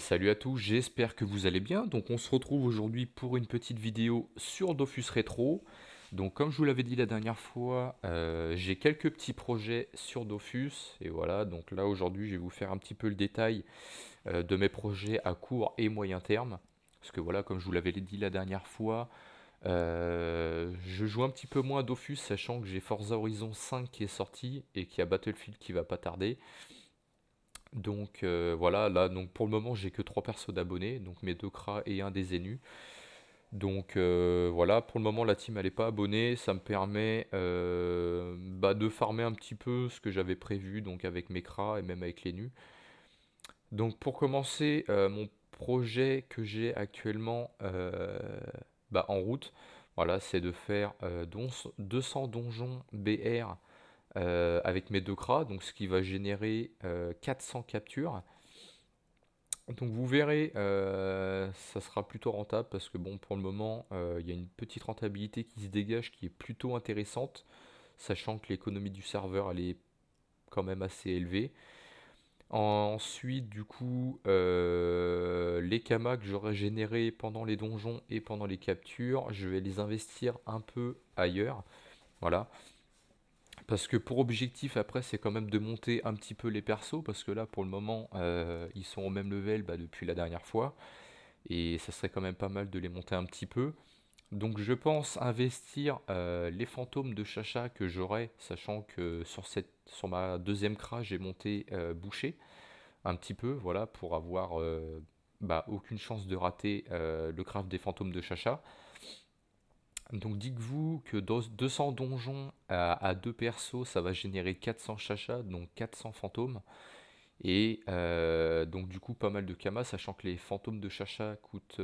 Salut à tous, j'espère que vous allez bien. Donc on se retrouve aujourd'hui pour une petite vidéo sur Dofus Rétro. Donc comme je vous l'avais dit la dernière fois, j'ai quelques petits projets sur Dofus. Et voilà, donc là aujourd'hui je vais vous faire un petit peu le détail de mes projets à court et moyen terme. Parce que voilà, comme je vous l'avais dit la dernière fois, je joue un petit peu moins à Dofus, sachant que j'ai Forza Horizon 5 qui est sorti et qu'il y a Battlefield qui va pas tarder. Donc voilà, là donc pour le moment j'ai que 3 persos d'abonnés, donc mes deux Kras et un des Zénus. Donc voilà, pour le moment la team elle est pas abonnée, ça me permet de farmer un petit peu ce que j'avais prévu donc avec mes Kras et même avec les nus. Donc pour commencer, mon projet que j'ai actuellement en route, voilà, c'est de faire 200 donjons BR avec mes deux Kras, donc ce qui va générer 400 captures. Donc vous verrez, ça sera plutôt rentable parce que bon, pour le moment, il y a une petite rentabilité qui se dégage qui est plutôt intéressante, sachant que l'économie du serveur elle est quand même assez élevée. Ensuite, du coup, les kamas que j'aurai générés pendant les donjons et pendant les captures, je vais les investir un peu ailleurs. Voilà. Parce que pour objectif après c'est quand même de monter un petit peu les persos parce que là pour le moment ils sont au même level depuis la dernière fois et ça serait quand même pas mal de les monter un petit peu. Donc je pense investir les fantômes de Chacha que j'aurai, sachant que sur ma deuxième cra j'ai monté boucher un petit peu, voilà, pour avoir aucune chance de rater le craft des fantômes de Chacha. Donc dites-vous que dans 200 donjons à 2 persos, ça va générer 400 chachas, donc 400 fantômes. Et donc du coup pas mal de kamas, sachant que les fantômes de chacha coûtent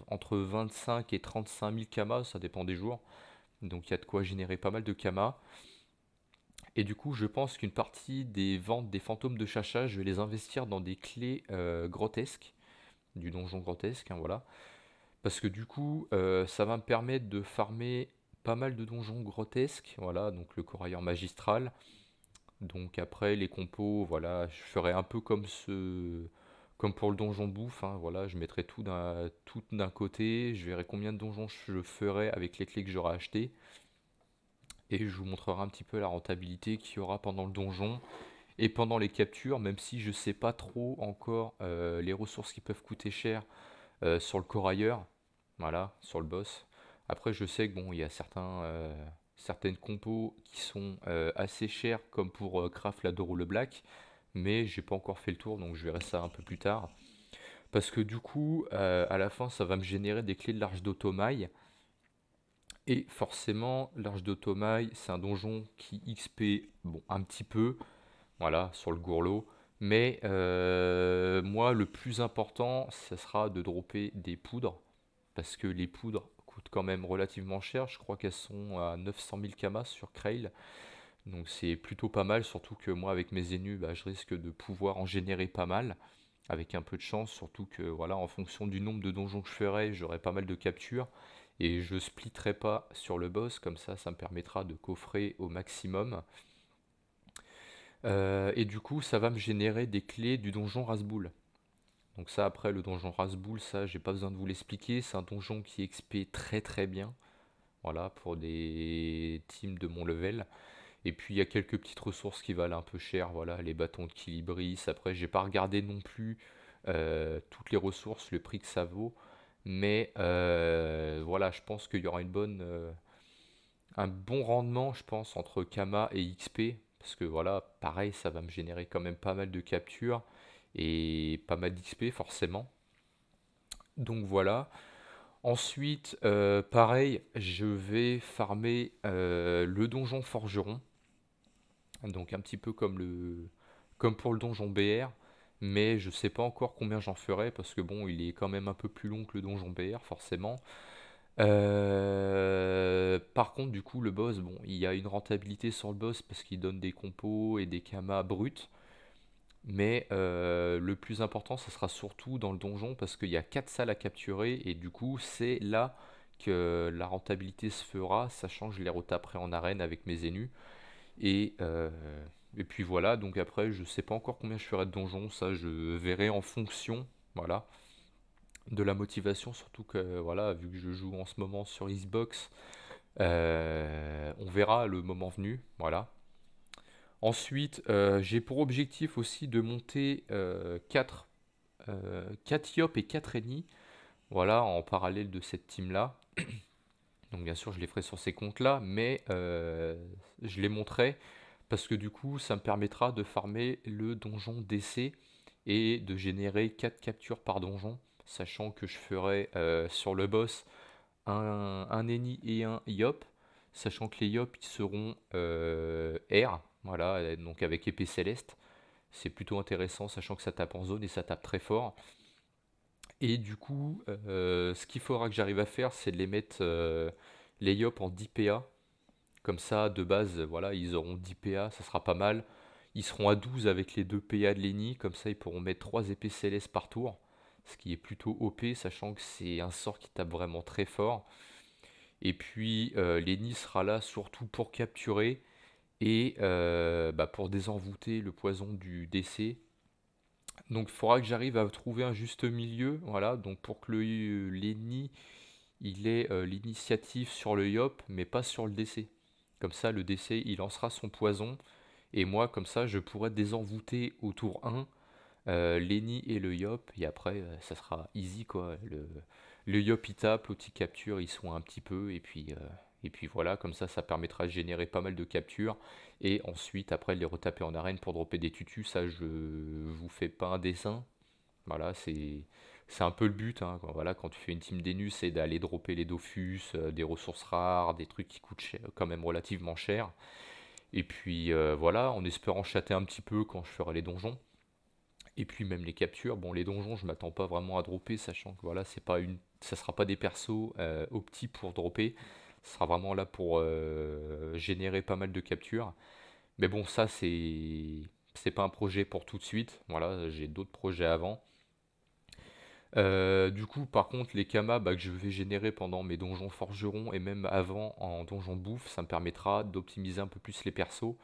entre 25 et 35 000 kamas, ça dépend des jours. Donc il y a de quoi générer pas mal de kamas. Et du coup je pense qu'une partie des ventes des fantômes de chacha, je vais les investir dans des clés grotesques, du donjon grotesque, hein, voilà. Parce que du coup, ça va me permettre de farmer pas mal de donjons grotesques, voilà, donc le corailleur magistral. Donc après les compos, voilà, je ferai un peu comme pour le donjon bouffe, hein, voilà, je mettrai tout d'un côté, je verrai combien de donjons je ferai avec les clés que j'aurai achetées, et je vous montrerai un petit peu la rentabilité qu'il y aura pendant le donjon et pendant les captures, même si je sais pas trop encore les ressources qui peuvent coûter cher sur le corailleur, voilà, sur le boss. Après, je sais que bon, il y a certaines compos qui sont assez chères, comme pour craft la Doro le Black, mais j'ai pas encore fait le tour, donc je verrai ça un peu plus tard. Parce que du coup, à la fin, ça va me générer des clés de l'Arche d'Automaille. Et forcément, l'Arche d'Automaille, c'est un donjon qui XP, bon, un petit peu, voilà, sur le gourlot. Mais moi, le plus important, ce sera de dropper des poudres. Parce que les poudres coûtent quand même relativement cher. Je crois qu'elles sont à 900 000 kamas sur Krail. Donc c'est plutôt pas mal, surtout que moi, avec mes Zénus, je risque de pouvoir en générer pas mal. Avec un peu de chance, surtout que voilà, en fonction du nombre de donjons que je ferai, j'aurai pas mal de captures. Et je splitterai pas sur le boss, comme ça me permettra de coffrer au maximum. Et du coup, ça va me générer des clés du donjon Rasboul. Donc ça, après, le donjon Rasboul, ça, j'ai pas besoin de vous l'expliquer. C'est un donjon qui XP très très bien. Voilà, pour des teams de mon level. Et puis, il y a quelques petites ressources qui valent un peu cher. Voilà, les bâtons de Kilibris. Après, j'ai pas regardé non plus toutes les ressources, le prix que ça vaut. Mais voilà, je pense qu'il y aura un bon rendement, je pense, entre Kama et XP. Parce que voilà, pareil, ça va me générer quand même pas mal de captures et pas mal d'XP forcément. Donc voilà. Ensuite, pareil, je vais farmer le donjon forgeron. Donc un petit peu comme pour le donjon BR. Mais je sais pas encore combien j'en ferai parce que bon, il est quand même un peu plus long que le donjon BR, forcément. Par contre, du coup, le boss, bon, il y a une rentabilité sur le boss parce qu'il donne des compos et des kamas bruts. Mais le plus important, ça sera surtout dans le donjon parce qu'il y a 4 salles à capturer et du coup, c'est là que la rentabilité se fera, sachant que je les retaperai en arène avec mes Zénus. Et, euh, et puis voilà, donc après, je sais pas encore combien je ferai de donjons, ça je verrai en fonction. voilà, de la motivation, surtout que voilà, vu que je joue en ce moment sur Xbox, on verra le moment venu, voilà. Ensuite, j'ai pour objectif aussi de monter 4 Yop et 4 Eni, voilà, en parallèle de cette team-là. Donc bien sûr, je les ferai sur ces comptes-là, mais je les monterai parce que du coup, ça me permettra de farmer le donjon DC et de générer 4 captures par donjon, sachant que je ferai sur le boss un Eni et un Yop, sachant que les Yop ils seront R, voilà, donc avec épée céleste. C'est plutôt intéressant, sachant que ça tape en zone et ça tape très fort. Et du coup, ce qu'il faudra que j'arrive à faire, c'est de les mettre les Yop en 10 PA. Comme ça, de base, voilà, ils auront 10 PA, ça sera pas mal. Ils seront à 12 avec les 2 PA de Lenny, comme ça ils pourront mettre 3 épées célestes par tour. Ce qui est plutôt OP, sachant que c'est un sort qui tape vraiment très fort. Et puis Lenny sera là surtout pour capturer et bah, pour désenvoûter le poison du DC. Donc il faudra que j'arrive à trouver un juste milieu, voilà, donc pour que Lenny il ait l'initiative sur le Yop, mais pas sur le DC. Comme ça, le DC, il lancera son poison, et moi, comme ça, je pourrais désenvoûter au tour 1 Lenny et le Yop, et après, ça sera easy, quoi. Le Yop, il tape, l'autre, il capture, il soigne un petit peu, et puis voilà, comme ça permettra de générer pas mal de captures, et ensuite, après, les retaper en arène pour dropper des tutus, ça, je vous fais pas un dessin, voilà, c'est un peu le but, hein, voilà, quand tu fais une team Denu, c'est d'aller dropper les Dofus, des ressources rares, des trucs qui coûtent quand même relativement cher. Et puis voilà, en espérant chatter un petit peu quand je ferai les donjons. Et puis même les captures, bon les donjons je m'attends pas vraiment à dropper, sachant que voilà, ça sera pas des persos opti pour dropper. Ça sera vraiment là pour générer pas mal de captures. Mais bon, ça c'est pas un projet pour tout de suite. Voilà, j'ai d'autres projets avant. Du coup, par contre, les kamas bah, que je vais générer pendant mes donjons forgerons et même avant en donjon bouffe, ça me permettra d'optimiser un peu plus les persos.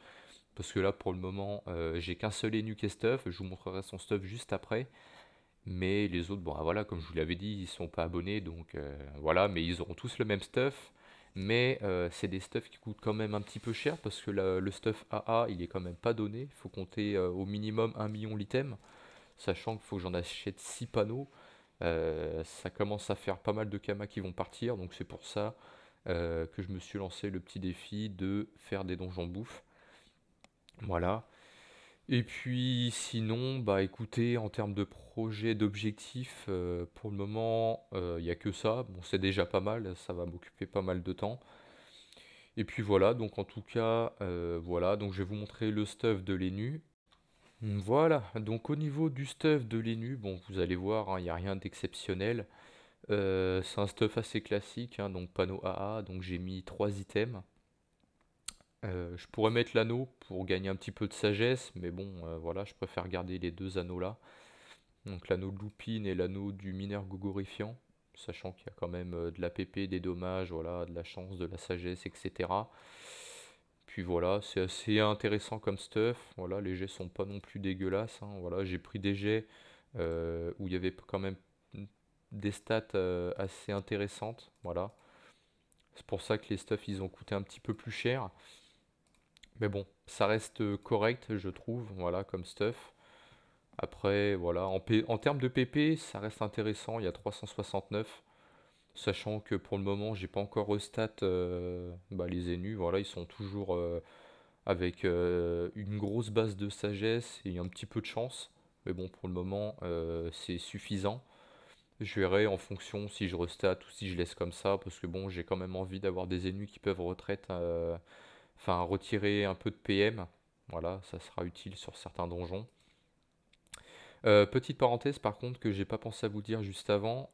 Parce que là, pour le moment, j'ai qu'un seul Enu et stuff. Je vous montrerai son stuff juste après. Mais les autres, bon, ah, voilà, comme je vous l'avais dit, ils sont pas abonnés. Donc voilà, mais ils auront tous le même stuff. Mais c'est des stuffs qui coûtent quand même un petit peu cher. Parce que le stuff AA, il est quand même pas donné. Il faut compter au minimum 1 million l'items. Sachant qu'il faut que j'en achète 6 panneaux. Ça commence à faire pas mal de kamas qui vont partir, donc c'est pour ça que je me suis lancé le petit défi de faire des donjons bouffe. Voilà. Et puis sinon, bah écoutez, en termes de projet, d'objectifs, pour le moment, il n'y a que ça. Bon, c'est déjà pas mal, ça va m'occuper pas mal de temps. Et puis voilà, donc en tout cas, voilà, donc je vais vous montrer le stuff de l'ENU. Voilà, donc au niveau du stuff de l'ENU, bon, vous allez voir, hein, il n'y a rien d'exceptionnel. C'est un stuff assez classique, hein, donc panneau AA, donc j'ai mis 3 items. Je pourrais mettre l'anneau pour gagner un petit peu de sagesse, mais bon, voilà, je préfère garder les deux anneaux là. Donc l'anneau de Lupine et l'anneau du mineur gogorifiant, sachant qu'il y a quand même de la PP, des dommages, voilà, de la chance, de la sagesse, etc. Puis voilà, c'est assez intéressant comme stuff. Voilà, les jets sont pas non plus dégueulasses, hein. Voilà, j'ai pris des jets où il y avait quand même des stats assez intéressantes. Voilà. C'est pour ça que les stuffs ils ont coûté un petit peu plus cher. Mais bon, ça reste correct, je trouve, voilà, comme stuff. Après, voilà, en termes de PP, ça reste intéressant. Il y a 369. Sachant que pour le moment, j'ai pas encore restat bah, les Enus. Voilà, ils sont toujours avec une grosse base de sagesse et un petit peu de chance. Mais bon, pour le moment, c'est suffisant. Je verrai en fonction si je restat ou si je laisse comme ça, parce que bon, j'ai quand même envie d'avoir des ennemis qui peuvent enfin retirer un peu de PM. Voilà, ça sera utile sur certains donjons. Petite parenthèse par contre que j'ai pas pensé à vous dire juste avant,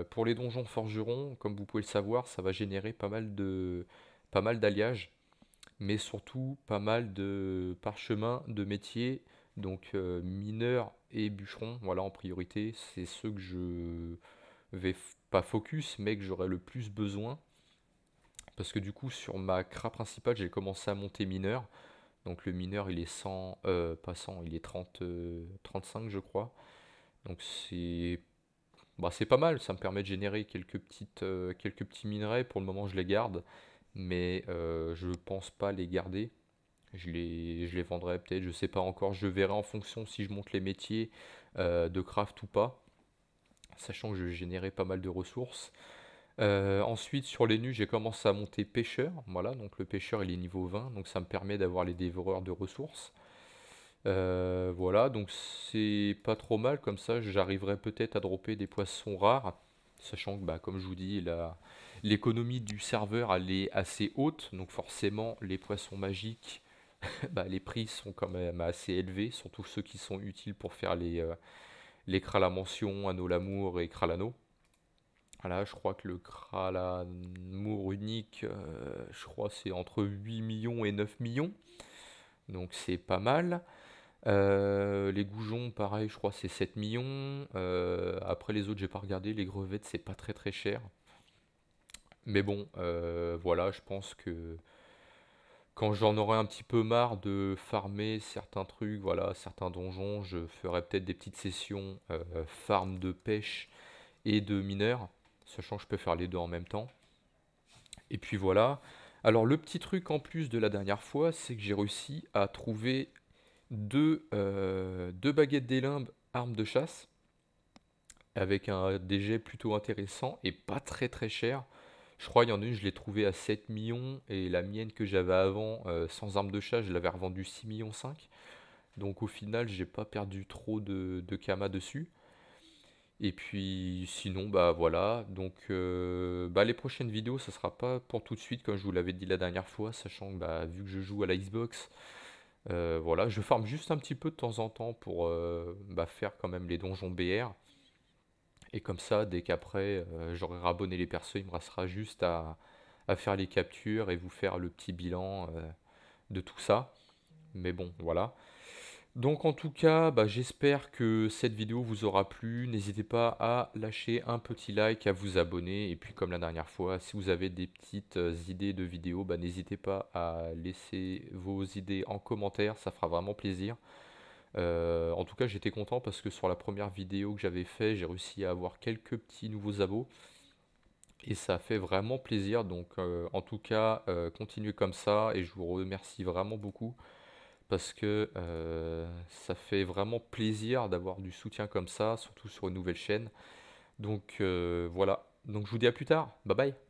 pour les donjons forgerons, comme vous pouvez le savoir, ça va générer pas mal d'alliages, mais surtout pas mal de parchemins de métiers, donc mineurs et bûcherons, voilà en priorité, c'est ceux que je pas focus, mais que j'aurai le plus besoin. Parce que du coup, sur ma CRA principale, j'ai commencé à monter mineur. Donc le mineur, il est 100, pas 100, il est 30, 35 je crois. Donc c'est pas mal, ça me permet de générer quelques petits minerais. Pour le moment, je les garde, mais je pense pas les garder. Je les vendrai peut-être, je sais pas encore. Je verrai en fonction si je monte les métiers de craft ou pas, sachant que je générais pas mal de ressources. Ensuite, sur les nus, j'ai commencé à monter pêcheur. Voilà, donc le pêcheur il est niveau 20, donc ça me permet d'avoir les dévoreurs de ressources. Voilà, donc c'est pas trop mal, comme ça j'arriverai peut-être à dropper des poissons rares, sachant que bah, comme je vous dis, l'économie du serveur elle est assez haute, donc forcément les poissons magiques, bah, les prix sont quand même assez élevés, surtout ceux qui sont utiles pour faire les cralamentions, anneau l'amour et kralano. Voilà, je crois que le kralamour unique, je crois c'est entre 8 millions et 9 millions, donc c'est pas mal. Les goujons, pareil, je crois c'est 7 millions. Après les autres, j'ai pas regardé. Les crevettes, c'est pas très très cher. Mais bon, voilà, je pense que quand j'en aurai un petit peu marre de farmer certains trucs, voilà, certains donjons, je ferai peut-être des petites sessions farm de pêche et de mineurs, sachant que je peux faire les deux en même temps. Et puis voilà. Alors le petit truc en plus de la dernière fois, c'est que j'ai réussi à trouver deux baguettes des limbes armes de chasse avec un DG plutôt intéressant et pas très très cher. Je crois il y en a une, je l'ai trouvée à 7 millions et la mienne que j'avais avant sans arme de chasse, je l'avais revendue 6 millions 5. Donc au final, j'ai pas perdu trop de Kama dessus. Et puis sinon, bah voilà. Donc bah, les prochaines vidéos, ça sera pas pour tout de suite, comme je vous l'avais dit la dernière fois, sachant que bah, vu que je joue à la Xbox, voilà, je farme juste un petit peu de temps en temps pour bah, faire quand même les donjons BR. Et comme ça, dès qu'après j'aurai rabonné les persos, il me restera juste à faire les captures et vous faire le petit bilan de tout ça. Mais bon, voilà. Donc en tout cas, bah, j'espère que cette vidéo vous aura plu. N'hésitez pas à lâcher un petit like, à vous abonner. Et puis comme la dernière fois, si vous avez des petites idées de vidéos, bah, n'hésitez pas à laisser vos idées en commentaire, ça fera vraiment plaisir. En tout cas, j'étais content parce que sur la première vidéo que j'avais fait, j'ai réussi à avoir quelques petits nouveaux abos. Et ça fait vraiment plaisir. Donc en tout cas, continuez comme ça. Et je vous remercie vraiment beaucoup parce que ça fait vraiment plaisir d'avoir du soutien comme ça, surtout sur une nouvelle chaîne. Donc voilà. Donc je vous dis à plus tard. Bye bye.